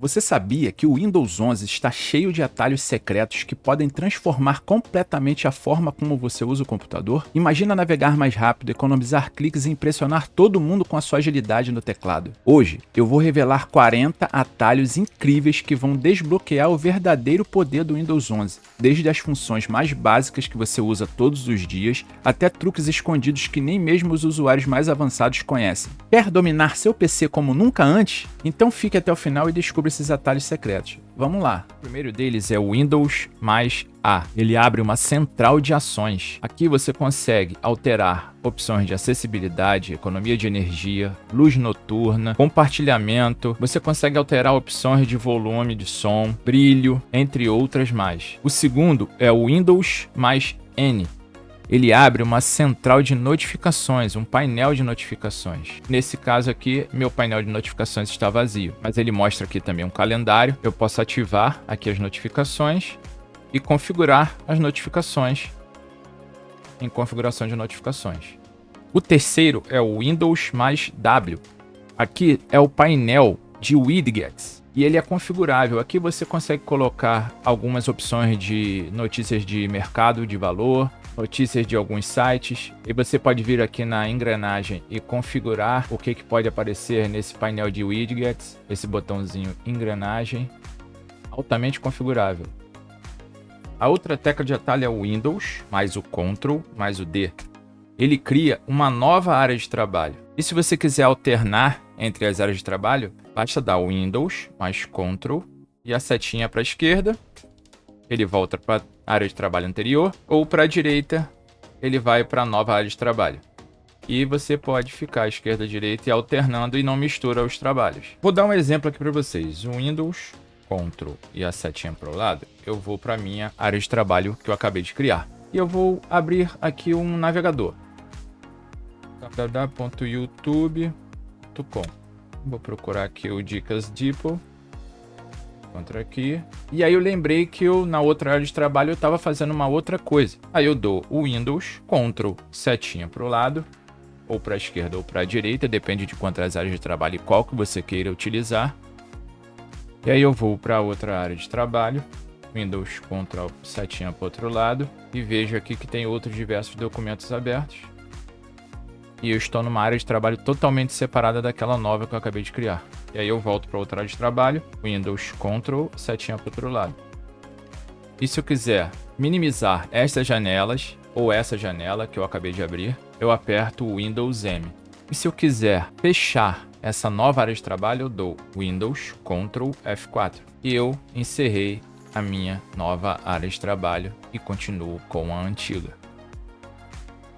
Você sabia que o Windows 11 está cheio de atalhos secretos que podem transformar completamente a forma como você usa o computador? Imagina navegar mais rápido, economizar cliques e impressionar todo mundo com a sua agilidade no teclado. Hoje, eu vou revelar 40 atalhos incríveis que vão desbloquear o verdadeiro poder do Windows 11, desde as funções mais básicas que você usa todos os dias, até truques escondidos que nem mesmo os usuários mais avançados conhecem. Quer dominar seu PC como nunca antes? Então fique até o final e descubra esses atalhos secretos. Vamos lá. O primeiro deles é o Windows mais A. Ele abre uma central de ações. Aqui você consegue alterar opções de acessibilidade, economia de energia, luz noturna, compartilhamento. Você consegue alterar opções de volume de som, brilho, entre outras mais. O segundo é o Windows mais N. Ele abre uma central de notificações, um painel de notificações. Nesse caso aqui, meu painel de notificações está vazio, mas ele mostra aqui também um calendário. Eu posso ativar aqui as notificações e configurar as notificações em configuração de notificações. O terceiro é o Windows mais W. Aqui é o painel de widgets e ele é configurável. Aqui você consegue colocar algumas opções de notícias de mercado, de valor, notícias de alguns sites, e você pode vir aqui na engrenagem e configurar o que pode aparecer nesse painel de widgets, esse botãozinho engrenagem, altamente configurável. A outra tecla de atalho é o Windows, mais o Ctrl, mais o D. Ele cria uma nova área de trabalho. E se você quiser alternar entre as áreas de trabalho, basta dar o Windows, mais Ctrl e a setinha para a esquerda. Ele volta para a área de trabalho anterior, ou para a direita, ele vai para a nova área de trabalho. E você pode ficar à esquerda e direita e alternando e não mistura os trabalhos. Vou dar um exemplo aqui para vocês. O Windows, Ctrl e a setinha para o lado, eu vou para a minha área de trabalho que eu acabei de criar. E eu vou abrir aqui um navegador. www.youtube.com. Vou procurar aqui o Dicas DeepL. Encontro aqui. E aí eu lembrei que na outra área de trabalho eu estava fazendo uma outra coisa. Aí eu dou o Windows, Ctrl, setinha para o lado, ou para a esquerda ou para a direita, depende de quantas áreas de trabalho e qual que você queira utilizar. E aí eu vou para outra área de trabalho, Windows, Ctrl, setinha para o outro lado, e vejo aqui que tem outros diversos documentos abertos. E eu estou numa área de trabalho totalmente separada daquela nova que eu acabei de criar. E aí eu volto para outra área de trabalho, Windows, Ctrl, setinha para o outro lado. E se eu quiser minimizar estas janelas, ou essa janela que eu acabei de abrir, eu aperto o Windows M. E se eu quiser fechar essa nova área de trabalho, eu dou Windows, Ctrl, F4. E eu encerrei a minha nova área de trabalho e continuo com a antiga.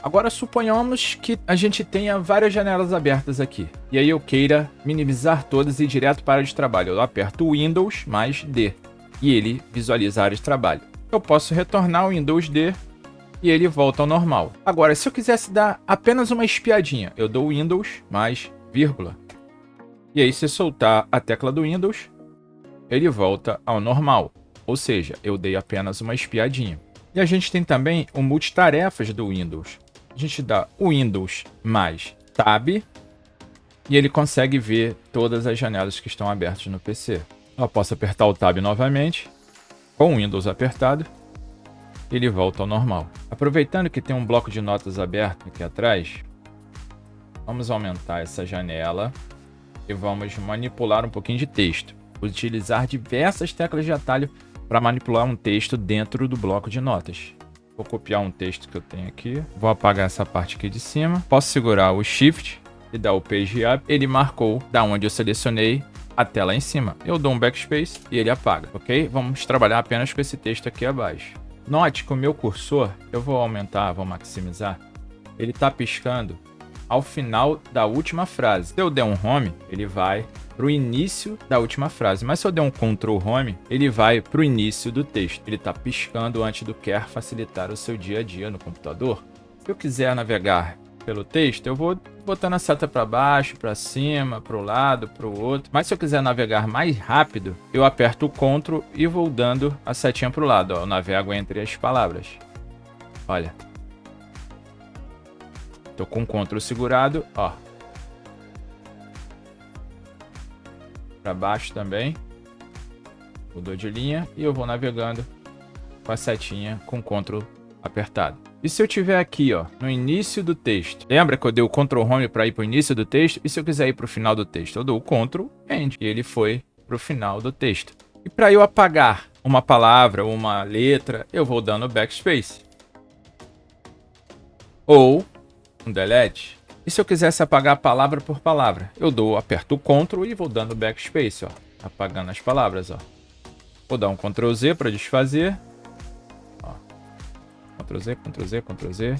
Agora suponhamos que a gente tenha várias janelas abertas aqui. E aí eu queira minimizar todas e ir direto para a área de trabalho. Eu aperto o Windows mais D. E ele visualiza a área de trabalho. Eu posso retornar o Windows D e ele volta ao normal. Agora, se eu quisesse dar apenas uma espiadinha, eu dou Windows mais vírgula. E aí se eu soltar a tecla do Windows, ele volta ao normal. Ou seja, eu dei apenas uma espiadinha. E a gente tem também o multitarefas do Windows. A gente dá o Windows mais Tab e ele consegue ver todas as janelas que estão abertas no PC. Eu posso apertar o Tab novamente, com o Windows apertado, ele volta ao normal. Aproveitando que tem um bloco de notas aberto aqui atrás, vamos aumentar essa janela e vamos manipular um pouquinho de texto. Utilizar diversas teclas de atalho para manipular um texto dentro do bloco de notas. Vou copiar um texto que eu tenho aqui. Vou apagar essa parte aqui de cima. Posso segurar o Shift e dar o Page Up. Ele marcou da onde eu selecionei até lá em cima. Eu dou um Backspace e ele apaga, ok? Vamos trabalhar apenas com esse texto aqui abaixo. Note que o meu cursor, eu vou aumentar, vou maximizar. Ele está piscando ao final da última frase. Se eu der um Home, ele vai para o início da última frase. Mas se eu der um Ctrl Home, ele vai para o início do texto. Ele está piscando antes do quer facilitar o seu dia a dia no computador. Se eu quiser navegar pelo texto, eu vou botando a seta para baixo, para cima, para o lado, para o outro. Mas se eu quiser navegar mais rápido, eu aperto o Ctrl e vou dando a setinha para o lado. Ó, eu navego entre as palavras. Olha. Estou com o Ctrl segurado, ó. Para baixo também. Mudou de linha e eu vou navegando com a setinha com Ctrl apertado. E se eu tiver aqui, ó, no início do texto, lembra que eu dei o Ctrl Home para ir para o início do texto? E se eu quiser ir para o final do texto? Eu dou o Ctrl End e ele foi para o final do texto. E para eu apagar uma palavra ou uma letra, eu vou dando Backspace. Ou um Delete. E se eu quisesse apagar palavra por palavra? Eu aperto o Ctrl e vou dando Backspace, ó, apagando as palavras, ó. Vou dar um Ctrl Z para desfazer. Ctrl Z, Ctrl Z, Ctrl Z,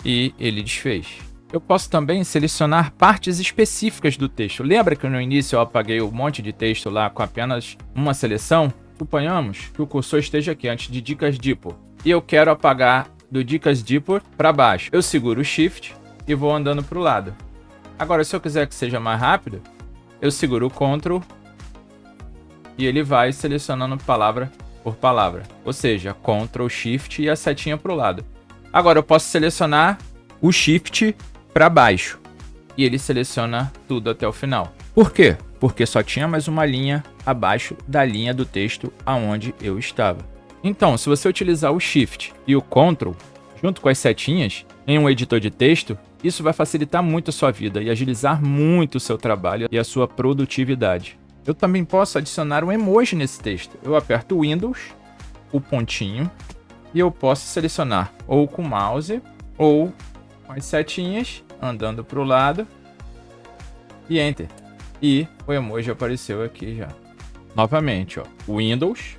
e ele desfez. Eu posso também selecionar partes específicas do texto. Lembra que no início eu apaguei um monte de texto lá com apenas uma seleção? Suponhamos que o cursor esteja aqui antes de Dicas Deeper e eu quero apagar do Dicas Deeper para baixo. Eu seguro o Shift e vou andando para o lado. Agora, se eu quiser que seja mais rápido, eu seguro o Ctrl e ele vai selecionando palavra por palavra, ou seja, Ctrl, Shift e a setinha para o lado. Agora eu posso selecionar o Shift para baixo e ele seleciona tudo até o final. Por quê? Porque só tinha mais uma linha abaixo da linha do texto aonde eu estava. Então, se você utilizar o Shift e o Ctrl junto com as setinhas em um editor de texto, isso vai facilitar muito a sua vida e agilizar muito o seu trabalho e a sua produtividade. Eu também posso adicionar um emoji nesse texto. Eu aperto o Windows, o pontinho, e eu posso selecionar ou com o mouse ou com as setinhas, andando para o lado, e Enter. E o emoji apareceu aqui já. Novamente, ó, Windows,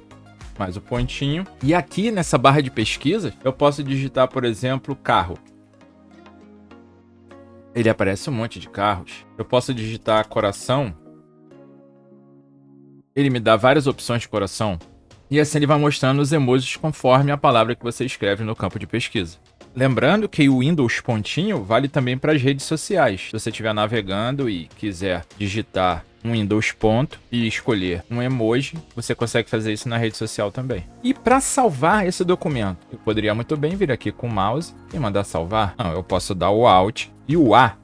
mais o pontinho. E aqui nessa barra de pesquisa, eu posso digitar, por exemplo, carro. Ele aparece um monte de carros. Eu posso digitar coração. Ele me dá várias opções de coração. E assim ele vai mostrando os emojis conforme a palavra que você escreve no campo de pesquisa. Lembrando que o Windows pontinho vale também para as redes sociais. Se você estiver navegando e quiser digitar um Windows ponto e escolher um emoji, você consegue fazer isso na rede social também. E para salvar esse documento, eu poderia muito bem vir aqui com o mouse e mandar salvar. Não, eu posso dar o Alt e o A.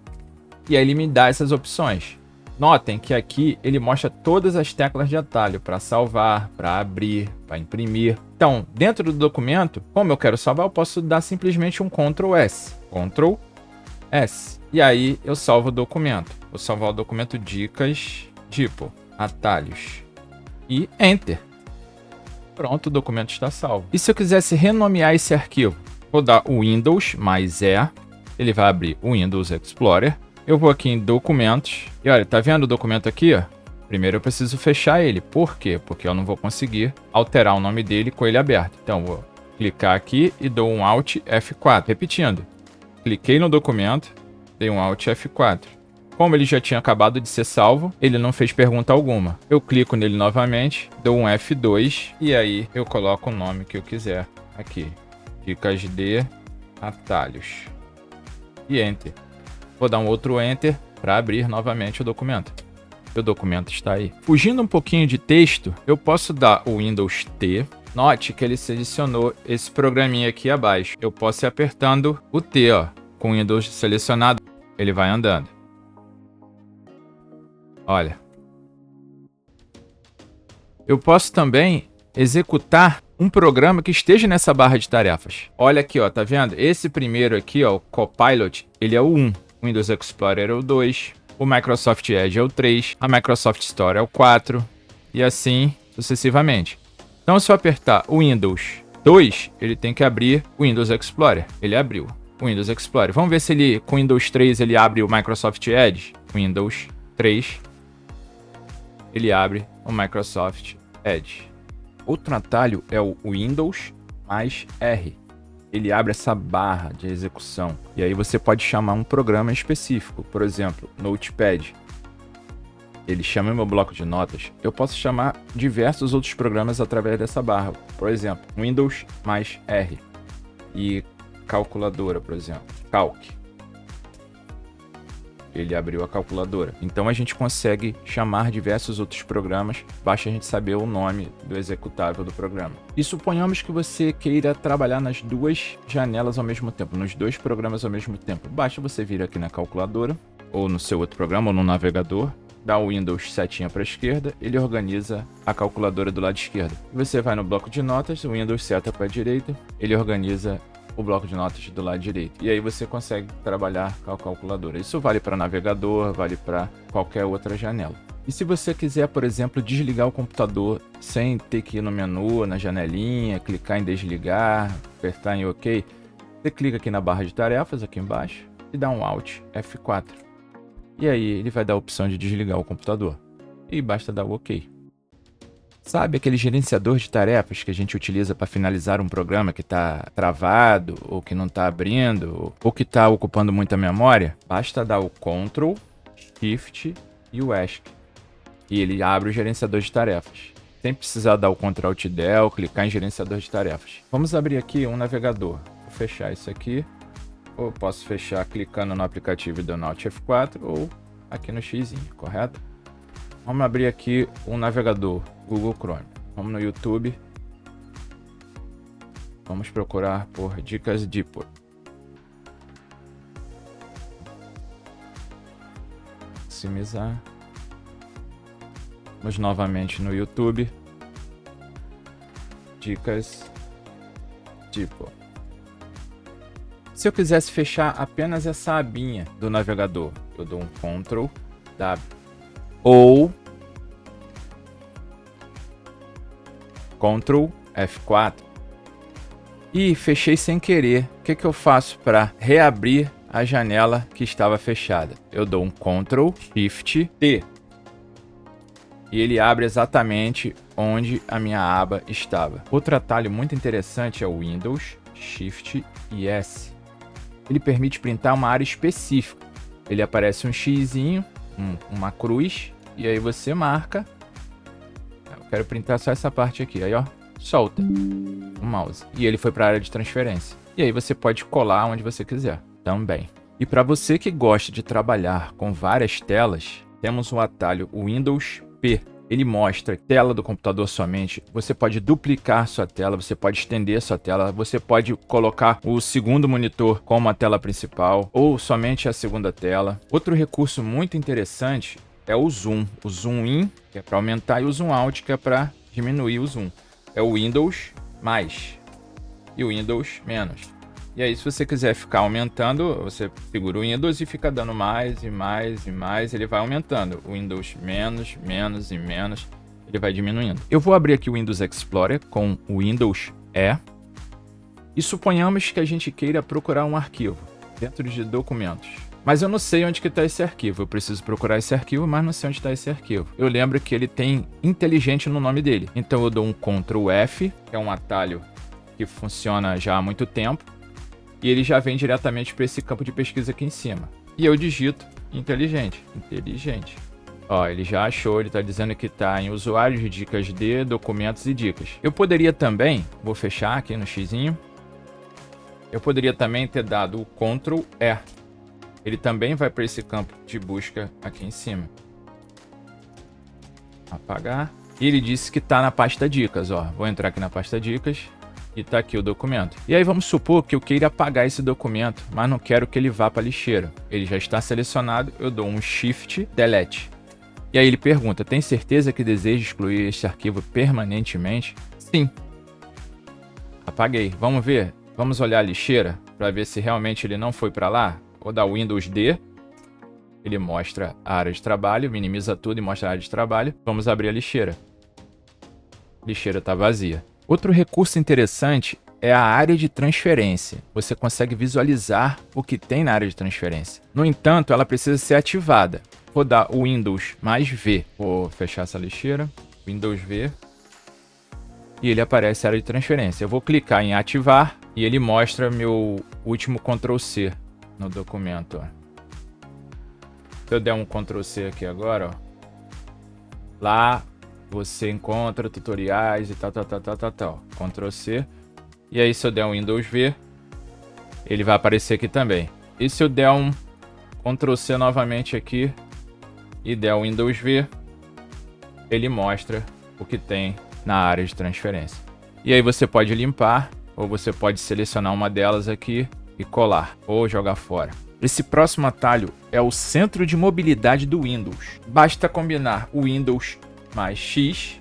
E aí ele me dá essas opções. Notem que aqui ele mostra todas as teclas de atalho para salvar, para abrir, para imprimir. Então, dentro do documento, como eu quero salvar, eu posso dar simplesmente um Ctrl S. Ctrl S. E aí eu salvo o documento. Vou salvar o documento Dicas Deeper, atalhos. E Enter. Pronto, o documento está salvo. E se eu quisesse renomear esse arquivo? Vou dar o Windows mais E. Ele vai abrir o Windows Explorer. Eu vou aqui em documentos e olha, tá vendo o documento aqui? Ó? Primeiro eu preciso fechar ele. Por quê? Porque eu não vou conseguir alterar o nome dele com ele aberto. Então vou clicar aqui e dou um Alt F4. Repetindo, cliquei no documento, dei um Alt F4. Como ele já tinha acabado de ser salvo, ele não fez pergunta alguma. Eu clico nele novamente, dou um F2 e aí eu coloco o nome que eu quiser aqui. Dicas de atalhos. E Enter. Vou dar um outro Enter para abrir novamente o documento. O documento está aí. Fugindo um pouquinho de texto, eu posso dar o Windows T. Note que ele selecionou esse programinha aqui abaixo. Eu posso ir apertando o T, ó, com o Windows selecionado. Ele vai andando. Olha. Eu posso também executar um programa que esteja nessa barra de tarefas. Olha aqui, ó, tá vendo? Esse primeiro aqui, ó, o Copilot, ele é o 1. O Windows Explorer é o 2, o Microsoft Edge é o 3, a Microsoft Store é o 4 e assim sucessivamente. Então se eu apertar o Windows 2, ele tem que abrir o Windows Explorer. Ele abriu o Windows Explorer. Vamos ver se ele com o Windows 3 ele abre o Microsoft Edge. Windows 3, ele abre o Microsoft Edge. Outro atalho é o Windows mais R. Ele abre essa barra de execução. E aí você pode chamar um programa específico. Por exemplo, Notepad. Ele chama meu bloco de notas. Eu posso chamar diversos outros programas através dessa barra. Por exemplo, Windows mais R. E calculadora, por exemplo. Calc. Ele abriu a calculadora. Então a gente consegue chamar diversos outros programas, basta a gente saber o nome do executável do programa. E suponhamos que você queira trabalhar nas duas janelas ao mesmo tempo, nos dois programas ao mesmo tempo. Basta você vir aqui na calculadora, ou no seu outro programa, ou no navegador, dá o Windows setinha para a esquerda, ele organiza a calculadora do lado esquerdo. Você vai no bloco de notas, o Windows seta para a direita, ele organiza o bloco de notas do lado direito. E aí você consegue trabalhar com a calculadora. Isso vale para navegador, vale para qualquer outra janela. E se você quiser, por exemplo, desligar o computador sem ter que ir no menu, na janelinha, clicar em desligar, apertar em OK, você clica aqui na barra de tarefas, aqui embaixo, e dá um Alt F4. E aí ele vai dar a opção de desligar o computador. E basta dar o OK. Sabe aquele gerenciador de tarefas que a gente utiliza para finalizar um programa que está travado, ou que não está abrindo, ou que está ocupando muita memória? Basta dar o Ctrl, Shift e o ESC. E ele abre o gerenciador de tarefas. Sem precisar dar o Ctrl Alt Del, clicar em gerenciador de tarefas. Vamos abrir aqui um navegador. Vou fechar isso aqui. Ou posso fechar clicando no aplicativo e dando Alt F4, ou aqui no X, correto? Vamos abrir aqui um navegador, Google Chrome. Vamos no YouTube. Vamos procurar por Dicas Dipo. Maximizar. Vamos novamente no YouTube. Dicas Dipo. Se eu quisesse fechar apenas essa abinha do navegador, eu dou um Ctrl W. Ou Ctrl F4 e fechei sem querer. O que eu faço para reabrir a janela que estava fechada? Eu dou um Ctrl Shift T e ele abre exatamente onde a minha aba estava. Outro atalho muito interessante é o Windows Shift e S. Ele permite printar uma área específica. Ele aparece um xizinho, uma cruz, e aí você marca. Eu quero printar só essa parte aqui. Aí, ó, solta o mouse. E ele foi para a área de transferência. E aí você pode colar onde você quiser também. E para você que gosta de trabalhar com várias telas, temos o atalho Windows P. Ele mostra tela do computador somente. Você pode duplicar sua tela, você pode estender sua tela, você pode colocar o segundo monitor como a tela principal ou somente a segunda tela. Outro recurso muito interessante é o zoom in, que é para aumentar, e o zoom out, que é para diminuir o zoom. É o Windows mais e o Windows menos. E aí, se você quiser ficar aumentando, você segura o Windows e fica dando mais e mais e mais, ele vai aumentando. O Windows menos, menos e menos, ele vai diminuindo. Eu vou abrir aqui o Windows Explorer com o Windows E. E suponhamos que a gente queira procurar um arquivo dentro de documentos. Mas eu não sei onde que está esse arquivo. Eu preciso procurar esse arquivo, mas não sei onde está esse arquivo. Eu lembro que ele tem inteligente no nome dele. Então eu dou um Ctrl F, que é um atalho que funciona já há muito tempo. E ele já vem diretamente para esse campo de pesquisa aqui em cima. E eu digito inteligente. Ó, ele já achou, ele está dizendo que está em usuários de dicas de documentos e dicas. Eu poderia também, vou fechar aqui no xizinho. Eu poderia também ter dado o Ctrl E. Ele também vai para esse campo de busca aqui em cima. Apagar. E ele disse que está na pasta dicas, ó. Vou entrar aqui na pasta dicas. E tá aqui o documento. E aí vamos supor que eu queira apagar esse documento, mas não quero que ele vá para a lixeira. Ele já está selecionado, eu dou um Shift Delete. E aí ele pergunta, tem certeza que deseja excluir este arquivo permanentemente? Sim. Apaguei. Vamos ver? Vamos olhar a lixeira para ver se realmente ele não foi para lá? Vou dar Windows D. Ele mostra a área de trabalho, minimiza tudo e mostra a área de trabalho. Vamos abrir a lixeira. A lixeira está vazia. Outro recurso interessante é a área de transferência. Você consegue visualizar o que tem na área de transferência. No entanto, ela precisa ser ativada. Vou dar o Windows mais V. Vou fechar essa lixeira. Windows V. E ele aparece a área de transferência. Eu vou clicar em ativar e ele mostra meu último Ctrl C no documento. Se eu der um Ctrl C aqui agora, ó, lá você encontra tutoriais e tal. Ctrl C. E aí se eu der um Windows V, ele vai aparecer aqui também. E se eu der um Ctrl C novamente aqui e der um Windows V, ele mostra o que tem na área de transferência. E aí você pode limpar, ou você pode selecionar uma delas aqui e colar, ou jogar fora. Esse próximo atalho é o centro de mobilidade do Windows. Basta combinar o Windows mais X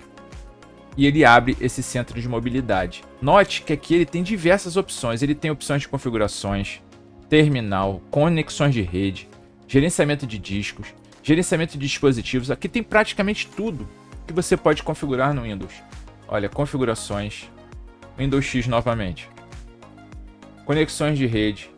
e ele abre esse centro de mobilidade. Note que aqui ele tem diversas opções. Ele tem opções de configurações, terminal, conexões de rede, gerenciamento de discos, gerenciamento de dispositivos. Aqui tem praticamente tudo que você pode configurar no Windows. Olha, configurações, Windows X novamente, conexões de rede,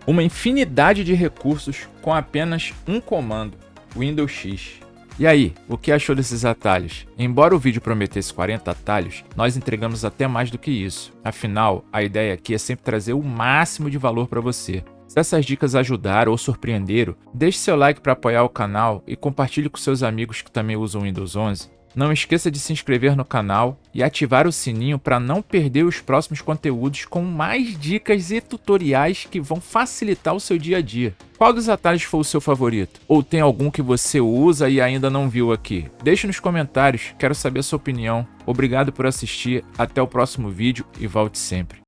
uma infinidade de recursos com apenas um comando, Windows X. E aí, o que achou desses atalhos? Embora o vídeo prometesse 40 atalhos, nós entregamos até mais do que isso. Afinal, a ideia aqui é sempre trazer o máximo de valor para você. Se essas dicas ajudaram ou surpreenderam, deixe seu like para apoiar o canal e compartilhe com seus amigos que também usam o Windows 11. Não esqueça de se inscrever no canal e ativar o sininho para não perder os próximos conteúdos com mais dicas e tutoriais que vão facilitar o seu dia a dia. Qual dos atalhos foi o seu favorito? Ou tem algum que você usa e ainda não viu aqui? Deixe nos comentários, quero saber a sua opinião. Obrigado por assistir, até o próximo vídeo e volte sempre.